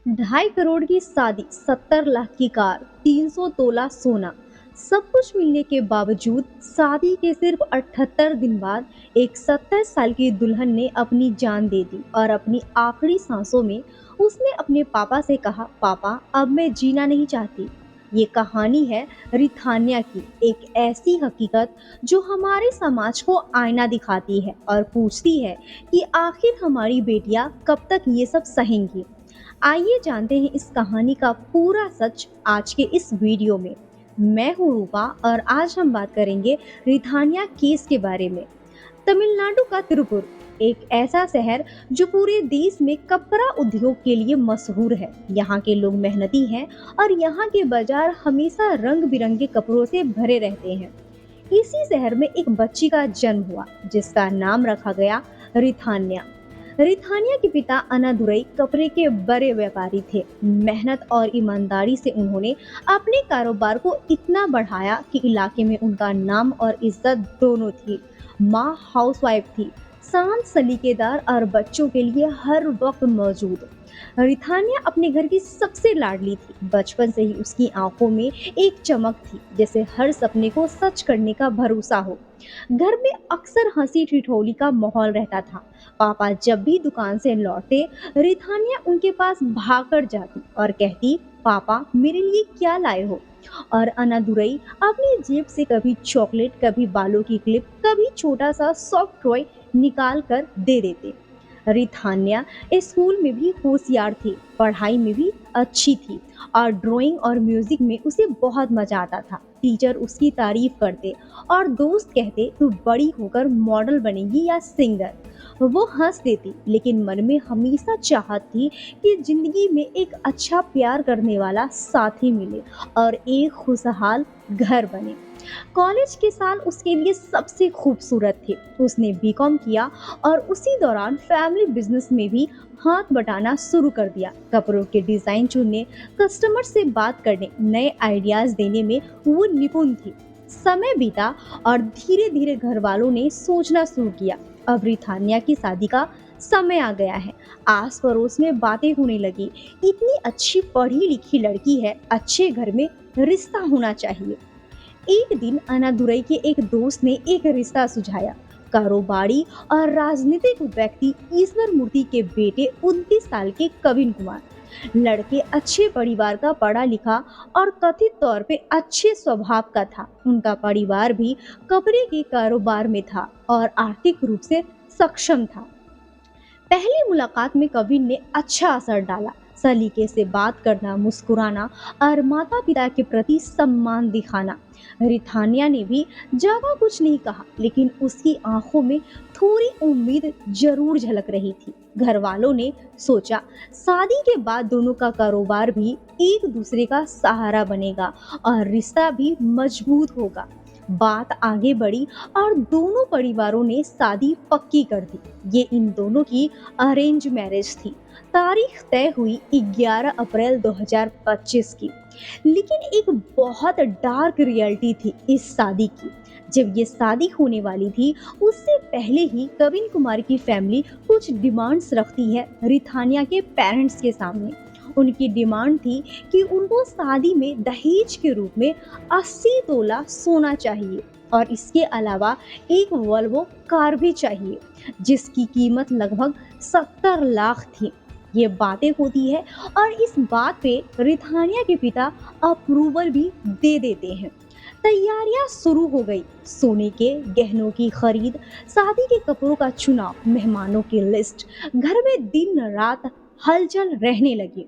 2.5 करोड़ की शादी, 70 लाख की कार, 300 तोला सोना, सब कुछ मिलने के बावजूद शादी के सिर्फ 78 दिन बाद एक 70 साल की दुल्हन ने अपनी जान दे दी और अपनी आखिरी सांसों में उसने अपने पापा से कहा, पापा अब मैं जीना नहीं चाहती। ये कहानी है रिथान्या की, एक ऐसी हकीकत जो हमारे समाज को आईना दिखाती है और पूछती है कि आखिर हमारी बेटियां कब तक ये सब सहेंगी। आइए जानते हैं इस कहानी का पूरा सच आज के इस वीडियो में। मैं हूँ रूपा और आज हम बात करेंगे रिथानिया केस के बारे में। तमिलनाडु का तिरुपुर एक ऐसा शहर जो पूरे देश में कपड़ा उद्योग के लिए मशहूर है। यहाँ के लोग मेहनती हैं और यहाँ के बाजार हमेशा रंग बिरंगे कपड़ों से भरे रहते हैं। इसी शहर में एक बच्ची का जन्म हुआ जिसका नाम रखा गया रिथान्या। रिथानिया के पिता अनादुरई कपड़े के बड़े व्यापारी थे। मेहनत और ईमानदारी से उन्होंने अपने कारोबार को इतना बढ़ाया कि इलाके में उनका नाम और इज्जत दोनों थी। माँ हाउसवाइफ थी, शांत सलीकेदार और बच्चों के लिए हर वक्त मौजूद। रिथानिया अपने घर की सबसे लाडली थी। बचपन से ही उसकी आंखों में एक चमक थी, जैसे हर सपने को सच करने का भरोसा हो। घर में अक्सर हंसी ठिठोली का माहौल रहता था। पापा जब भी दुकान से लौटते, रिथानिया उनके पास भागकर जाती और कहती, पापा मेरे लिए क्या लाए हो। और अनादुरई अपनी जेब से कभी चॉकलेट, कभी बालों की क्लिप, कभी छोटा सा सॉफ्ट टॉय निकाल कर दे देते। रिथान्या स्कूल में भी होशियार थी, पढ़ाई में भी अच्छी थी और ड्राइंग और म्यूजिक में उसे बहुत मजा आता था। टीचर उसकी तारीफ करते और दोस्त कहते, तू बड़ी होकर मॉडल बनेगी या सिंगर। वो हंस देती, लेकिन मन में हमेशा चाहत थी कि जिंदगी में एक अच्छा प्यार करने वाला साथी मिले और एक खुशहाल घर बने। कॉलेज के साल उसके लिए सबसे खूबसूरत थे। उसने बीकॉम किया और उसी दौरान फैमिली बिजनेस में भी हाथ बटाना शुरू कर दिया। कपड़ों के डिजाइन चुनने, कस्टमर से बात करने, नए आइडियाज देने में वो निपुण थी। समय बीता और धीरे धीरे घर वालों ने सोचना शुरू किया, अब रिथानिया की शादी का समय आ गया है। आस पड़ोस में बातें होने लगी, इतनी अच्छी पढ़ी लिखी लड़की है, अच्छे घर में रिश्ता होना चाहिए। एक दिन अनादुरई के एक दोस्त ने एक रिश्ता सुझाया। कारोबारी और राजनीतिक व्यक्ति ईश्वर मूर्ति के बेटे 29 साल के कविन कुमार। लड़के अच्छे परिवार का, पढ़ा लिखा और कथित तौर पे अच्छे स्वभाव का था। उनका परिवार भी कपड़े के कारोबार में था और आर्थिक रूप से सक्षम था। पहली मुलाकात में कविन ने अच्छा असर डाला। सलीके से बात करना, मुस्कुराना और माता पिता के प्रति सम्मान दिखाना। रिथानिया ने भी ज्यादा कुछ नहीं कहा, लेकिन उसकी आंखों में थोड़ी उम्मीद जरूर झलक रही थी। घर वालों ने सोचा, शादी के बाद दोनों का कारोबार भी एक दूसरे का सहारा बनेगा और रिश्ता भी मजबूत होगा। बात आगे बढ़ी और दोनों परिवारों ने शादी पक्की कर दी। ये इन दोनों की अरेंज मैरिज थी। तारीख तय हुई 11 अप्रैल 2025 की। लेकिन एक बहुत डार्क रियलिटी थी इस शादी की। जब ये शादी होने वाली थी, उससे पहले ही कविन कुमार की फैमिली कुछ डिमांड्स रखती है रिथानिया के पेरेंट्स के सामने। उनकी डिमांड थी कि उनको शादी में दहेज के रूप में 80 तोला सोना चाहिए और इसके अलावा एक वोल्वो कार भी चाहिए, जिसकी कीमत लगभग 70 लाख थी। ये बातें होती है और इस बात पे रिथानिया के पिता अप्रूवल भी दे देते हैं। तैयारियां शुरू हो गई। सोने के गहनों की खरीद, शादी के कपड़ों का चुनाव, मेहमानों की लिस्ट। घर में दिन रात हलचल रहने लगी।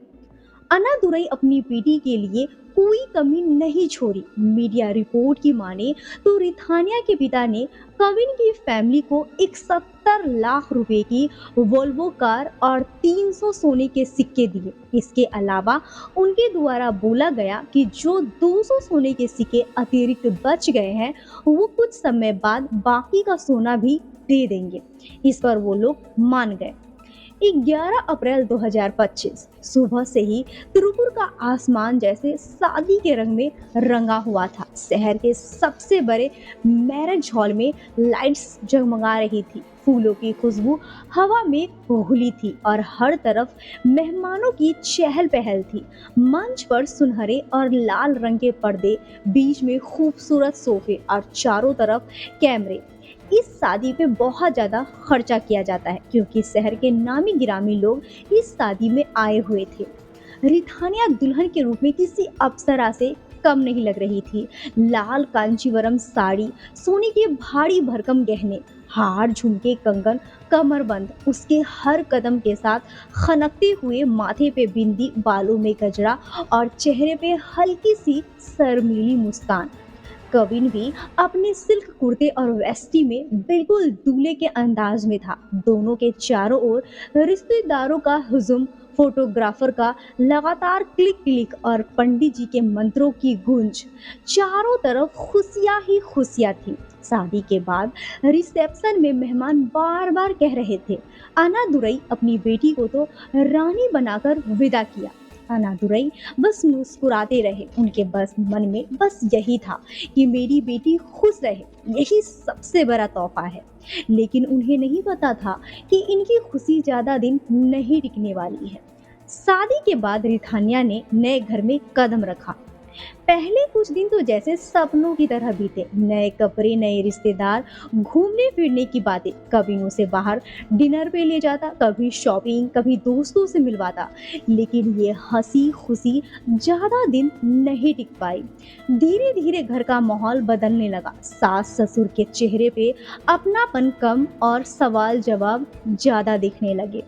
अनादुरई अपनी बेटी के लिए कोई कमी नहीं छोड़ी। मीडिया रिपोर्ट की माने तो रिथानिया के पिता ने कविन की फैमिली को एक 70 लाख रुपए की वोल्वो कार और 300 सोने के सिक्के दिए। इसके अलावा उनके द्वारा बोला गया कि जो 200 सोने के सिक्के अतिरिक्त बच गए हैं, वो कुछ समय बाद बाकी का सोना भी दे देंगे। इस पर वो लोग मान गए। 11 अप्रैल 2025 सुबह से ही तिरुपुर का आसमान जैसे शादी के रंग में रंगा हुआ था। शहर के सबसे बड़े मैरिज हॉल में लाइट्स जगमगा रही थी, फूलों की खुशबू हवा में घुली थी और हर तरफ मेहमानों की चहल पहल थी। मंच पर सुनहरे और लाल रंग के पर्दे, बीच में खूबसूरत सोफे और चारों तरफ कैमरे। इस शादी पे बहुत ज़्यादा खर्चा किया जाता है क्योंकि शहर के नामी गिरामी लोग इस शादी में आए हुए थे। रिथानिया दुल्हन के रूप में किसी अप्सरा से कम नहीं लग रही थी। लाल कांचीवरम साड़ी, सोने के भारी भरकम गहने, हार, झुमके, कंगन, कमरबंद, उसके हर कदम के साथ खनकते हुए, माथे पे बिंदी, बालों में गजरा और चेहरे पे हल्की सी शर्मीली मुस्कान। कविन भी अपने सिल्क कुर्ते और वेस्टी में बिल्कुल दूल्हे के अंदाज में था। दोनों के चारों ओर रिश्तेदारों का हुजूम, फोटोग्राफर का लगातार क्लिक क्लिक और पंडित जी के मंत्रों की गूंज। चारों तरफ खुशियां ही खुशियां थी। शादी के बाद रिसेप्शन में मेहमान बार बार कह रहे थे, अनादुरई अपनी बेटी को तो रानी बनाकर विदा किया। अनादुरई बस मुस्कुराते रहे। उनके बस मन में बस यही था कि मेरी बेटी खुश रहे, यही सबसे बड़ा तोहफा है। लेकिन उन्हें नहीं पता था कि इनकी खुशी ज्यादा दिन नहीं टिकने वाली है। शादी के बाद रिथानिया ने नए घर में कदम रखा। पहले कुछ दिन तो जैसे सपनों की तरह बीते। नए कपड़े, नए रिश्तेदार, घूमने फिरने की बातें। कभी उसे बाहर डिनर पे ले जाता, कभी शॉपिंग, कभी दोस्तों से मिलवाता। लेकिन ये हंसी खुशी ज्यादा दिन नहीं टिक पाई। धीरे धीरे घर का माहौल बदलने लगा। सास ससुर के चेहरे पे अपनापन कम और सवाल जवाब ज्यादा दिखने लगे।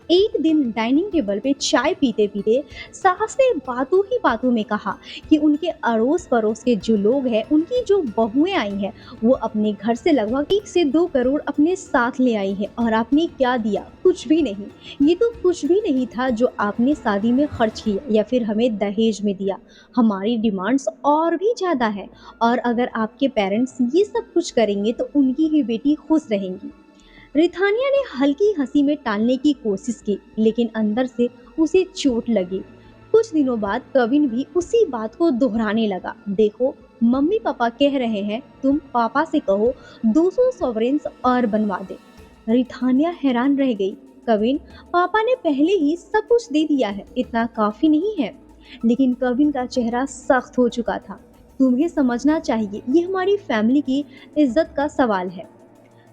एक दिन डाइनिंग टेबल पे चाय पीते पीते सास ने बातों में कहा कि उनके अड़ोस पड़ोस के जो लोग हैं, उनकी जो बहुएं आई हैं, वो अपने घर से लगभग 1 से 2 करोड़ अपने साथ ले आई हैं और आपने क्या दिया? कुछ भी नहीं। ये तो कुछ भी नहीं था जो आपने शादी में खर्च किया या फिर हमें दहेज में दिया। हमारी डिमांड्स और भी ज़्यादा है, और अगर आपके पेरेंट्स ये सब कुछ करेंगे तो उनकी ही बेटी खुश रहेंगी। रिथानिया ने हल्की हंसी में टालने की कोशिश की, लेकिन अंदर से उसे चोट लगी। कुछ दिनों बाद कविन भी उसी बात को दोहराने लगा। देखो, मम्मी पापा कह रहे हैं, तुम पापा से कहो 200 सॉवरेन्स और बनवा दे। रिथानिया हैरान रह गई। कविन, पापा ने पहले ही सब कुछ दे दिया है, इतना काफी नहीं है? लेकिन कविन का चेहरा सख्त हो चुका था। तुम्हें समझना चाहिए, ये हमारी फैमिली की इज्जत का सवाल है।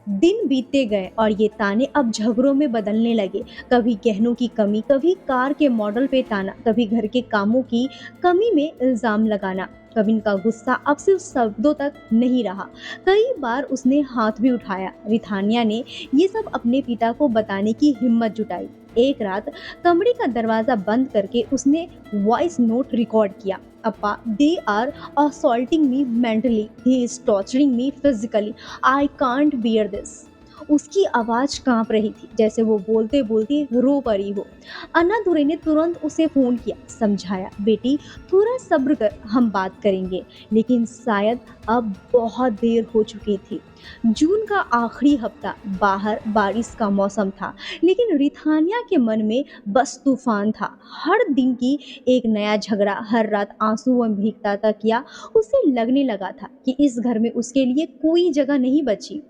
दिन बीतते गए और ये ताने अब झगड़ों में बदलने लगे। कभी गहनों की कमी, कभी कार के मॉडल पे ताना, कभी घर के कामों की कमी में इल्जाम लगाना। कविन का गुस्सा अब सिर्फ शब्दों तक नहीं रहा, कई बार उसने हाथ भी उठाया। रिथानिया ने ये सब अपने पिता को बताने की हिम्मत जुटाई। एक रात कमरे का दरवाजा बंद करके उसने वॉइस नोट रिकॉर्ड किया। अपा, they are assaulting me mentally, he is torturing me physically, I can't bear this। उसकी आवाज कांप रही थी, जैसे वो बोलते बोलते रो पड़ी हो। अन्नादुरई ने तुरंत उसे फोन किया, समझाया, बेटी थोड़ा सब्र कर, हम बात करेंगे। लेकिन शायद अब बहुत देर हो चुकी थी। जून का आखिरी हफ्ता, बाहर बारिश का मौसम था, लेकिन रिथानिया के मन में बस तूफान था। हर दिन की एक नया झगड़ा, हर रात आंसू में भीगता था। किया उसे लगने लगा था कि इस घर में उसके लिए कोई जगह नहीं बची।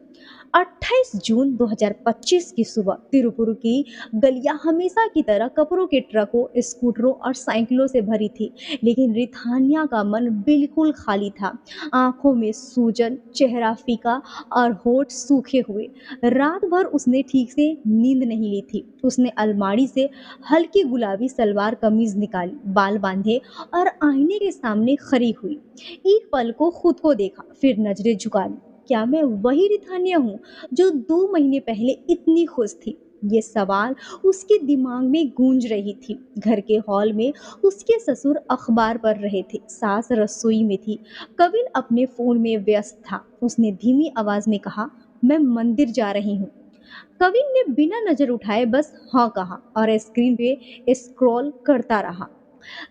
28 जून 2025 की सुबह तिरुपुर की गलियां हमेशा की तरह कपड़ों के ट्रकों, स्कूटरों और साइकिलों से भरी थी, लेकिन रिथानिया का मन बिल्कुल खाली था। आंखों में सूजन, चेहरा फीका और होठ सूखे हुए। रात भर उसने ठीक से नींद नहीं ली थी। उसने अलमारी से हल्की गुलाबी सलवार कमीज निकाली, बाल बांधे और आईने के सामने खड़ी हुई। एक पल को खुद को देखा, फिर नजरें झुका ली। क्या मैं वही रिथानिया हूँ जो 2 महीने पहले इतनी खुश थी? ये सवाल उसके दिमाग में गूंज रही थी। घर के हॉल में उसके ससुर अखबार पढ़ रहे थे, सास रसोई में थी, कविन अपने फोन में व्यस्त था। उसने धीमी आवाज में कहा, मैं मंदिर जा रही हूँ। कविन ने बिना नजर उठाए बस हाँ कहा और स्क्रीन पे स्क्रॉल करता रहा।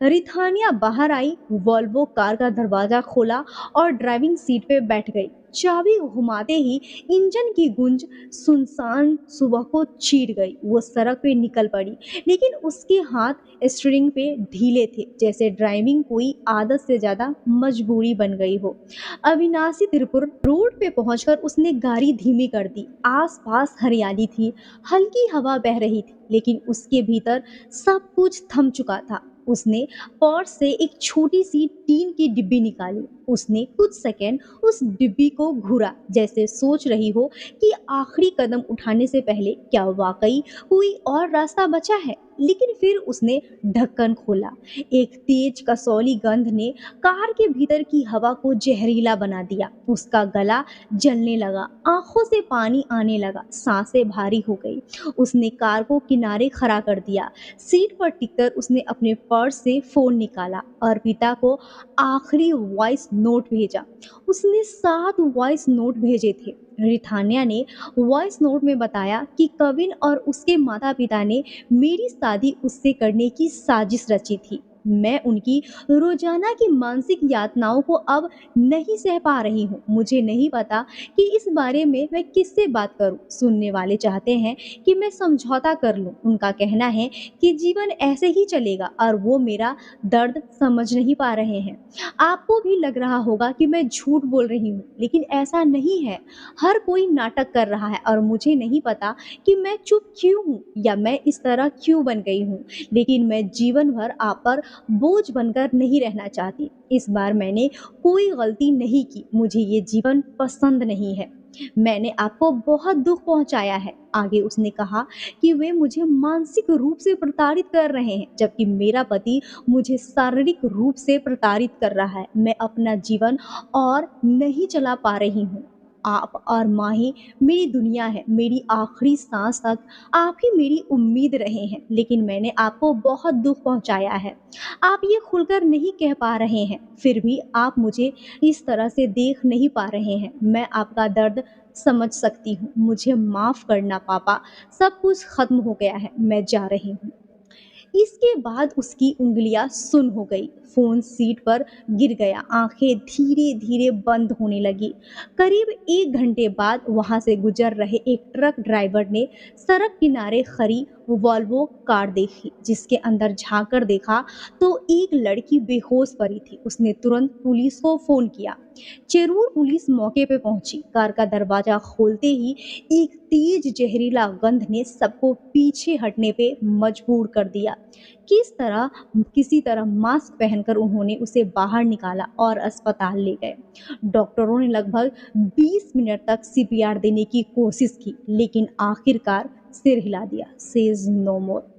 रिथानिया बाहर आई, वॉल्वो कार का दरवाजा खोला और ड्राइविंग सीट पे बैठ गई। चाबी घुमाते ही इंजन की गूंज सुनसान सुबह को चीर गई। वो सड़क पे निकल पड़ी, लेकिन उसके हाथ स्टीयरिंग पे ढीले थे, जैसे ड्राइविंग कोई आदत से ज्यादा मजबूरी बन गई हो। अविनाशी त्रिपुर रोड पे पहुंचकर उसने गाड़ी धीमी कर दी। आसपास हरियाली थी, हल्की हवा बह रही थी, लेकिन उसके भीतर सब कुछ थम चुका था। उसने पर्स से एक छोटी सी टीन की डिब्बी निकाली। उसने कुछ सेकंड उस डिब्बी को घूरा, जैसे सोच रही हो कि आखिरी कदम उठाने से पहले क्या वाकई कोई और रास्ता बचा है। लेकिन फिर उसने ढक्कन खोला। एक तेज कसौली गंध ने कार के भीतर की हवा को जहरीला बना दिया। उसका गला जलने लगा, आंखों से पानी आने लगा, सांसें भारी हो गई। उसने कार को किनारे खड़ा कर दिया। सीट पर टिककर उसने अपने पर्स से फोन निकाला और पिता को आखिरी वॉइस नोट भेजा। उसने 7 वॉइस नोट भेजे थे। रिथानिया ने वॉइस नोट में बताया कि कविन और उसके माता पिता ने मेरी शादी उससे करने की साजिश रची थी। मैं उनकी रोजाना की मानसिक यातनाओं को अब नहीं सह पा रही हूँ। मुझे नहीं पता कि इस बारे में मैं किससे बात करूँ। सुनने वाले चाहते हैं कि मैं समझौता कर लूँ। उनका कहना है कि जीवन ऐसे ही चलेगा और वो मेरा दर्द समझ नहीं पा रहे हैं। आपको भी लग रहा होगा कि मैं झूठ बोल रही हूँ, लेकिन ऐसा नहीं है। हर कोई नाटक कर रहा है और मुझे नहीं पता कि मैं चुप क्यों हूँ या मैं इस तरह क्यों बन गई हूँ। लेकिन मैं जीवन भर आप पर बोझ बनकर नहीं रहना चाहती। इस बार मैंने कोई गलती नहीं की। मुझे ये जीवन पसंद नहीं है। मैंने आपको बहुत दुख पहुंचाया है। आगे उसने कहा कि वे मुझे मानसिक रूप से प्रताड़ित कर रहे हैं, जबकि मेरा पति मुझे शारीरिक रूप से प्रताड़ित कर रहा है। मैं अपना जीवन और नहीं चला पा रही हूँ। आप और माँ ही मेरी दुनिया है। मेरी आखिरी सांस तक आप ही मेरी उम्मीद रहे हैं, लेकिन मैंने आपको बहुत दुख पहुंचाया है। आप ये खुलकर नहीं कह पा रहे हैं, फिर भी आप मुझे इस तरह से देख नहीं पा रहे हैं। मैं आपका दर्द समझ सकती हूँ। मुझे माफ करना पापा, सब कुछ खत्म हो गया है। मैं जा रही हूँ। इसके बाद उसकी उंगलियां सुन्न हो गई। फोन सीट पर गिर गया। आंखें धीरे धीरे बंद होने लगी। करीब 1 घंटे बाद वहां से गुजर रहे एक ट्रक ड्राइवर ने सड़क किनारे खड़ी वॉल्वो कार देखी, जिसके अंदर झांककर देखा तो एक लड़की बेहोश पड़ी थी। उसने तुरंत पुलिस को फोन किया। चेरूर पुलिस मौके पे पहुंची। कार का दरवाजा खोलते ही एक तेज जहरीला गंध ने सबको पीछे हटने पे मजबूर कर दिया। किसी तरह मास्क पहनकर उन्होंने उसे बाहर निकाला और अस्पताल ले गए। डॉक्टरों ने लगभग 20 मिनट तक सीपीआर देने की कोशिश की, लेकिन आखिरकार सिर हिला दिया। सेज नो मोर।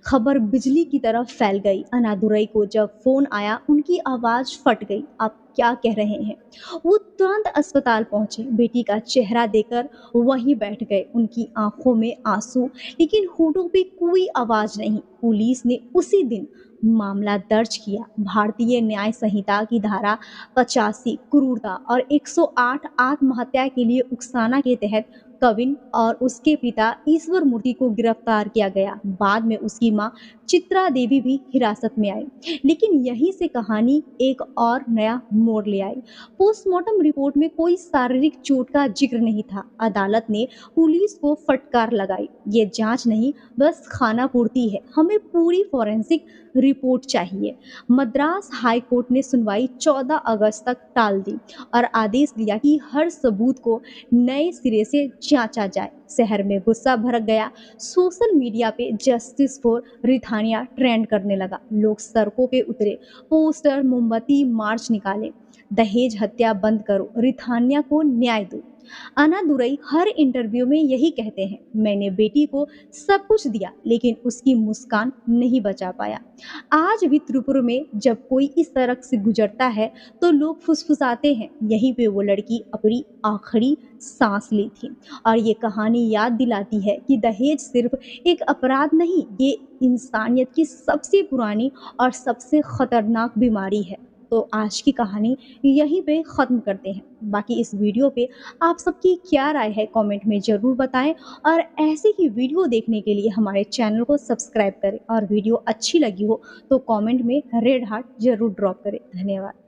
खबर बिजली की तरह फैल गई। अनादुरई को जब फोन आया, उनकी आवाज फट गई। आप क्या कह रहे हैं? वो तुरंत अस्पताल पहुंचे। बेटी का चेहरा देखकर वहीं बैठ गए। उनकी आंखों में आंसू, लेकिन होठों पे कोई आवाज नहीं। पुलिस ने उसी दिन मामला दर्ज किया। भारतीय न्याय संहिता की धारा 85 क्रूरता और 108 आत्महत्या के लिए उकसाना के तहत कविन और उसके पिता ईश्वर मूर्ति को गिरफ्तार किया गया। बाद में उसकी मां चित्रा देवी भी हिरासत में आई। लेकिन यहीं से कहानी एक और नया मोड़ ले आई। पोस्टमार्टम रिपोर्ट में कोई शारीरिक चोट का जिक्र नहीं था। अदालत ने पुलिस को फटकार लगाई। ये जांच नहीं, बस खाना पूर्ति है। हमें पूरी फॉरेंसिक रिपोर्ट चाहिए। मद्रास हाई कोर्ट ने सुनवाई 14 अगस्त तक टाल दी और आदेश दिया कि हर सबूत को नए सिरे से जांचा जाए। शहर में गुस्सा भड़क गया। सोशल मीडिया पे जस्टिस फॉर रिथानिया ट्रेंड करने लगा। लोग सड़कों पे उतरे, पोस्टर, मोमबत्ती, मार्च निकाले। दहेज हत्या बंद करो, रिथानिया को न्याय दो। अनादुरई हर इंटरव्यू में यही कहते हैं, मैंने बेटी को सब कुछ दिया, लेकिन उसकी मुस्कान नहीं बचा पाया। आज भी त्रिपुरा में जब कोई इस तरह से गुजरता है तो लोग फुसफुसाते हैं, यहीं पे वो लड़की अपनी आखिरी सांस ली थी। और ये कहानी याद दिलाती है कि दहेज सिर्फ एक अपराध नहीं, ये इंसानियत की सबसे पुरानी और सबसे खतरनाक बीमारी है। तो आज की कहानी यहीं पे ख़त्म करते हैं। बाकी इस वीडियो पे आप सबकी क्या राय है कमेंट में ज़रूर बताएं और ऐसे ही वीडियो देखने के लिए हमारे चैनल को सब्सक्राइब करें और वीडियो अच्छी लगी हो तो कमेंट में रेड हार्ट ज़रूर ड्रॉप करें। धन्यवाद।